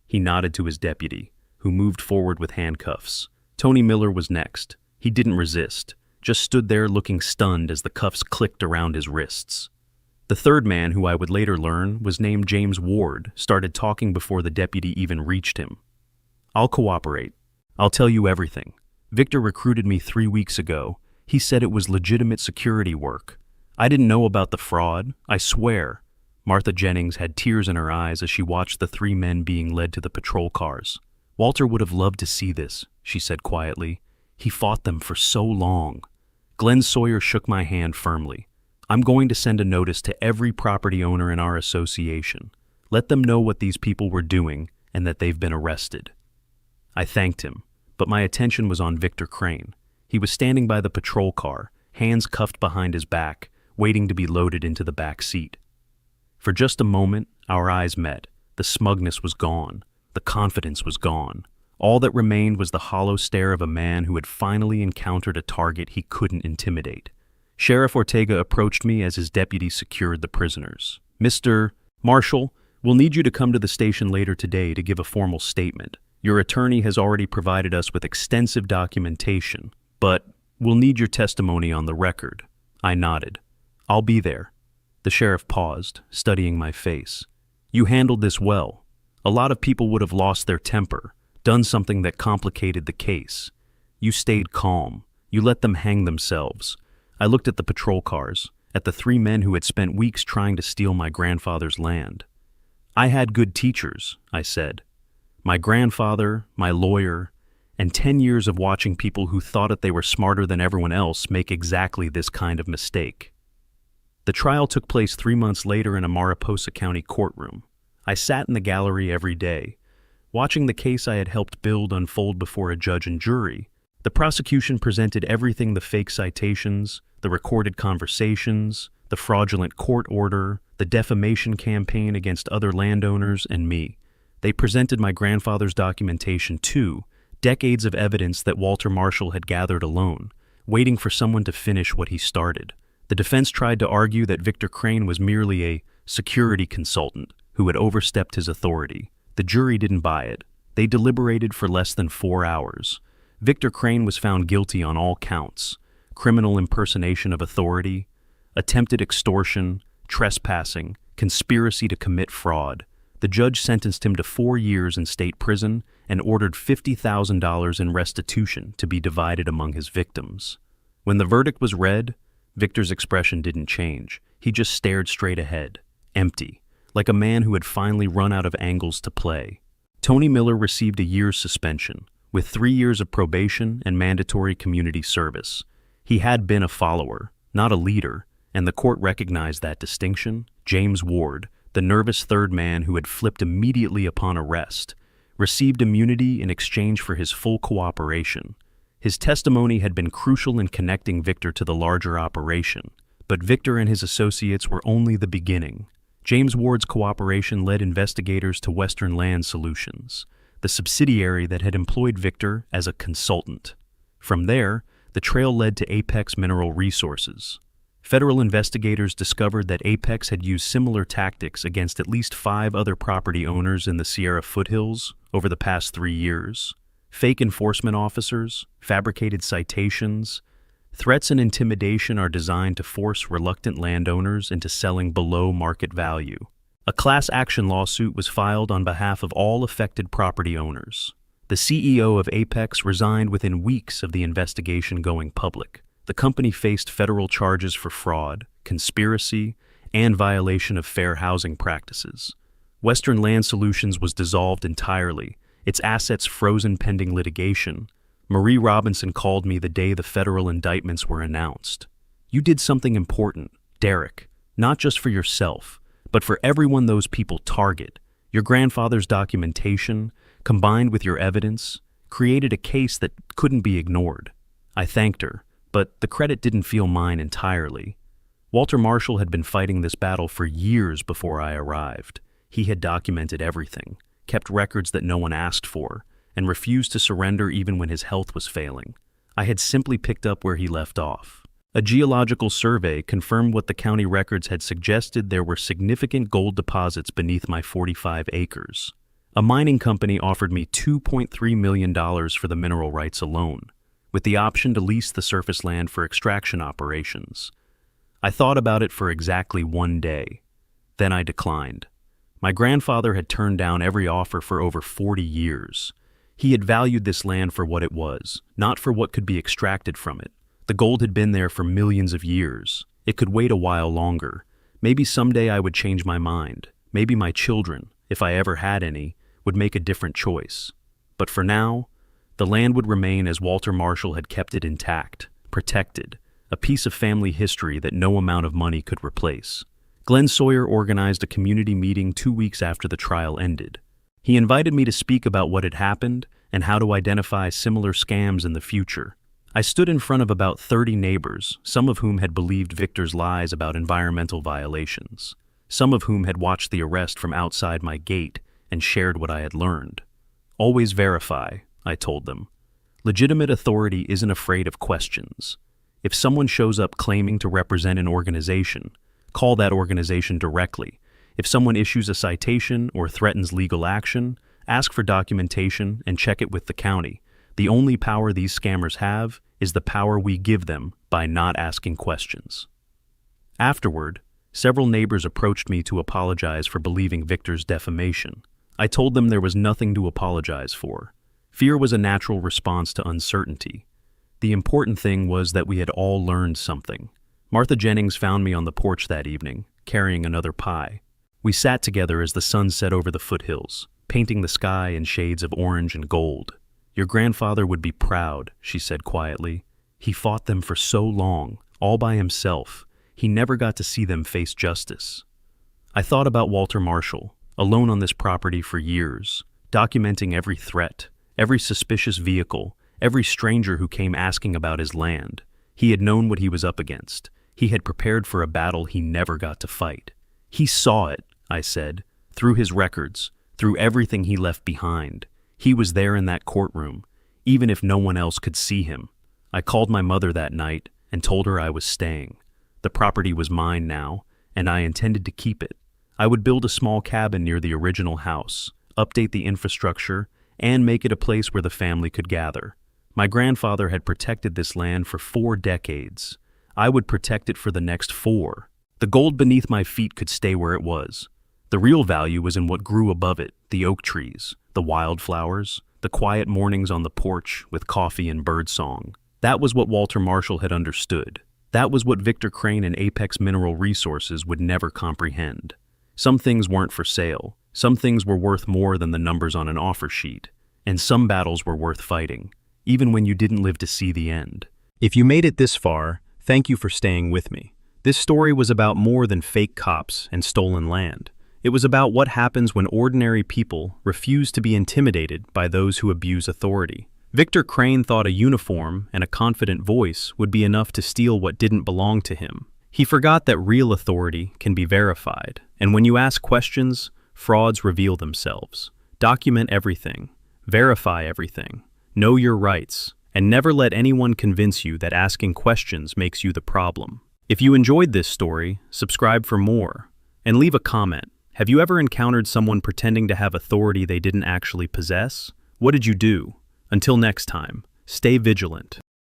He nodded to his deputy, who moved forward with handcuffs. Tony Miller was next. He didn't resist, just stood there looking stunned as the cuffs clicked around his wrists. The third man, who I would later learn was named James Ward, started talking before the deputy even reached him. "I'll cooperate. I'll tell you everything. Victor recruited me 3 weeks ago. He said it was legitimate security work. I didn't know about the fraud, I swear." Martha Jennings had tears in her eyes as she watched the 3 men being led to the patrol cars. "Walter would have loved to see this," she said quietly. "He fought them for so long." Glenn Sawyer shook my hand firmly. "I'm going to send a notice to every property owner in our association. Let them know what these people were doing and that they've been arrested." I thanked him, but my attention was on Victor Crane. He was standing by the patrol car, hands cuffed behind his back, waiting to be loaded into the back seat. For just a moment, our eyes met. The smugness was gone. The confidence was gone. All that remained was the hollow stare of a man who had finally encountered a target he couldn't intimidate. Sheriff Ortega approached me as his deputy secured the prisoners. "Mr. Marshall, we'll need you to come to the station later today to give a formal statement. Your attorney has already provided us with extensive documentation, but we'll need your testimony on the record." I nodded. "I'll be there." The sheriff paused, studying my face. "You handled this well. A lot of people would have lost their temper, done something that complicated the case. You stayed calm. You let them hang themselves." I looked at the patrol cars, at the 3 men who had spent weeks trying to steal my grandfather's land. "I had good teachers," I said. "My grandfather, my lawyer, and 10 years of watching people who thought that they were smarter than everyone else make exactly this kind of mistake." The trial took place 3 months later in a Mariposa County courtroom. I sat in the gallery every day, watching the case I had helped build unfold before a judge and jury. The prosecution presented everything: the fake citations, the recorded conversations, the fraudulent court order, the defamation campaign against other landowners, and me. They presented my grandfather's documentation too, decades of evidence that Walter Marshall had gathered alone, waiting for someone to finish what he started. The defense tried to argue that Victor Crane was merely a security consultant who had overstepped his authority. The jury didn't buy it. They deliberated for less than 4 hours. Victor Crane was found guilty on all counts: criminal impersonation of authority, attempted extortion, trespassing, conspiracy to commit fraud. The judge sentenced him to 4 years in state prison and ordered $50,000 in restitution to be divided among his victims. When the verdict was read, Victor's expression didn't change. He just stared straight ahead, empty, like a man who had finally run out of angles to play. Tony Miller received a year's suspension, with 3 years of probation and mandatory community service. He had been a follower, not a leader, and the court recognized that distinction. James Ward, the nervous third man who had flipped immediately upon arrest, received immunity in exchange for his full cooperation. His testimony had been crucial in connecting Victor to the larger operation, but Victor and his associates were only the beginning. James Ward's cooperation led investigators to Western Land Solutions, the subsidiary that had employed Victor as a consultant. From there, the trail led to Apex Mineral Resources. Federal investigators discovered that Apex had used similar tactics against at least 5 other property owners in the Sierra foothills over the past 3 years. Fake enforcement officers, fabricated citations, threats and intimidation are designed to force reluctant landowners into selling below market value. A class action lawsuit was filed on behalf of all affected property owners. The CEO of Apex resigned within weeks of the investigation going public. The company faced federal charges for fraud, conspiracy, and violation of fair housing practices. Western Land Solutions was dissolved entirely, its assets frozen pending litigation. Marie Robinson called me the day the federal indictments were announced. "You did something important, Derek, not just for yourself, but for everyone those people target. Your grandfather's documentation, combined with your evidence, created a case that couldn't be ignored." I thanked her, but the credit didn't feel mine entirely. Walter Marshall had been fighting this battle for years before I arrived. He had documented everything, kept records that no one asked for, and refused to surrender even when his health was failing. I had simply picked up where he left off. A geological survey confirmed what the county records had suggested: there were significant gold deposits beneath my 45 acres. A mining company offered me $2.3 million for the mineral rights alone, with the option to lease the surface land for extraction operations. I thought about it for exactly one day. Then I declined. My grandfather had turned down every offer for over 40 years. He had valued this land for what it was, not for what could be extracted from it. The gold had been there for millions of years. It could wait a while longer. Maybe someday I would change my mind. Maybe my children, if I ever had any, would make a different choice. But for now, the land would remain as Walter Marshall had kept it intact, protected, a piece of family history that no amount of money could replace. Glenn Sawyer organized a community meeting 2 weeks after the trial ended. He invited me to speak about what had happened and how to identify similar scams in the future. I stood in front of about 30 neighbors, some of whom had believed Victor's lies about environmental violations, some of whom had watched the arrest from outside my gate and shared what I had learned. "Always verify," I told them. "Legitimate authority isn't afraid of questions. If someone shows up claiming to represent an organization, call that organization directly. If someone issues a citation or threatens legal action, ask for documentation and check it with the county. The only power these scammers have is the power we give them by not asking questions." Afterward, several neighbors approached me to apologize for believing Victor's defamation. I told them there was nothing to apologize for. Fear was a natural response to uncertainty. The important thing was that we had all learned something. Martha Jennings found me on the porch that evening, carrying another pie. We sat together as the sun set over the foothills, painting the sky in shades of orange and gold. "Your grandfather would be proud," she said quietly. "He fought them for so long, all by himself. He never got to see them face justice." I thought about Walter Marshall, alone on this property for years, documenting every threat, every suspicious vehicle, every stranger who came asking about his land. He had known what he was up against. He had prepared for a battle he never got to fight. "He saw it," I said, "through his records, through everything he left behind. He was there in that courtroom, even if no one else could see him." I called my mother that night and told her I was staying. The property was mine now, and I intended to keep it. I would build a small cabin near the original house, update the infrastructure, and make it a place where the family could gather. My grandfather had protected this land for 4 decades. I would protect it for the next 4. The gold beneath my feet could stay where it was. The real value was in what grew above it: the oak trees, the wildflowers, the quiet mornings on the porch with coffee and birdsong. That was what Walter Marshall had understood. That was what Victor Crane and Apex Mineral Resources would never comprehend. Some things weren't for sale. Some things were worth more than the numbers on an offer sheet. And some battles were worth fighting, even when you didn't live to see the end. If you made it this far, thank you for staying with me. This story was about more than fake cops and stolen land. It was about what happens when ordinary people refuse to be intimidated by those who abuse authority. Victor Crane thought a uniform and a confident voice would be enough to steal what didn't belong to him. He forgot that real authority can be verified, and when you ask questions, frauds reveal themselves. Document everything, verify everything, know your rights, and never let anyone convince you that asking questions makes you the problem. If you enjoyed this story, subscribe for more, and leave a comment. Have you ever encountered someone pretending to have authority they didn't actually possess? What did you do? Until next time, stay vigilant.